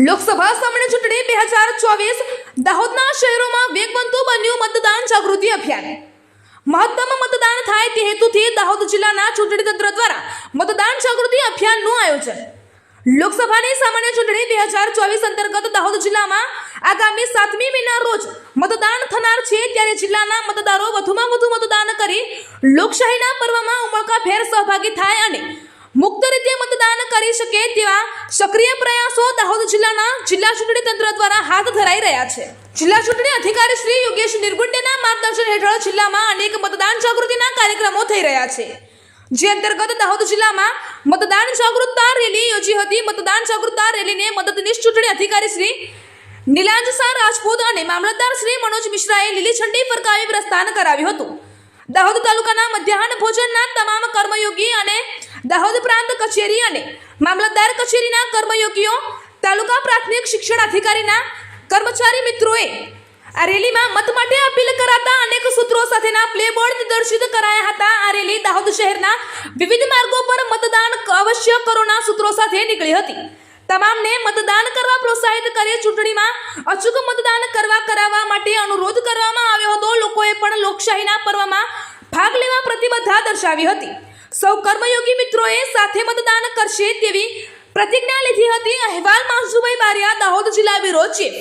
લોકસભા સામાન્ય ચૂંટણી 2024 દાહોદના શહેરોમાં વેગવંતું બન્યું મતદાન જાગૃતિ અભિયાન। મહત્તમ મતદાન થાય તે હેતુથી દાહોદ જિલ્લાના ચૂંટણી તંત્ર દ્વારા મતદાન જાગૃતિ અભિયાનનું આયોજન। લોકસભાની સામાન્ય ચૂંટણી 2024 અંતર્ગત દાહોદ જિલ્લામાં આગામી 7મી મેના રોજ મતદાન થનાર છે, ત્યારે જિલ્લાના મતદારો વધુમાં વધુ મતદાન કરી લોકશાહીના પર્વમાં ઉમળકાભેર સહભાગી થાય અને મુક્ત રીતે મતદાન કરી શકે તેવા સક્રિય પ્રયાસો દાહોદ જિલ્લાના જિલ્લા ચૂંટણી તંત્ર દ્વારા હાથ ધરાઈ રહ્યા છે। જિલ્લા ચૂંટણી અધિકારી શ્રી યોગેશ નિર્ગુંડેના માર્ગદર્શન હેઠળ જિલ્લામાં અનેક મતદાન જાગૃતિના કાર્યક્રમો થઈ રહ્યા છે, જે અંતર્ગત દાહોદ જિલ્લામાં મતદાન જાગૃતતા રેલી યોજી હતી। મતદાન જાગૃતતા રેલીને મદદનીશ ચૂંટણી અધિકારી શ્રી નીલાંજસા રાજપૂત અને મામલતદાર શ્રી મનોજ મિશ્રાએ લીલી ઝંડી ફરકાવી પ્રસ્થાન કરાવ્યું હતું। દાહોદ તાલુકાના મધ્યાહન ભોજનના તમામ કર્મયોગી અને દાહોદ પ્રાંત કચેરી અને મામલતદાર કચેરીના કર્મયોગીઓ, તાલુકા પ્રાથમિક શિક્ષણ અધિકારીના કર્મચારી મિત્રોએ આ રેલીમાં મત માટે અપીલ કરાતા અનેક સૂત્રો સાથેના પ્લેબોર્ડ નિદર્શિત કરાયા હતા। આ રેલી દાહોદ શહેરના વિવિધ માર્ગો પર મતદાન અવશ્ય કરોના સૂત્રો સાથે નીકળી હતી। તમામને મતદાન કરવા પ્રોત્સાહિત કરી ચૂંટણીમાં અચૂક મતદાન કરાવવા માટે અનુરોધ કરવામાં આવ્યો હતો। લોકોએ પણ લોકશાહીના પર્વમાં ભાગ લેવા પ્રતિબદ્ધતા દર્શાવી હતી। સૌ કર્મયોગી મિત્રોએ સાથે મતદાન કરશે તેવી પ્રતિજ્ઞા લીધી હતી। અહેવાલ માસુભાઈ બારિયા, દાહોદ જિલ્લા બ્યુરો ચીફ।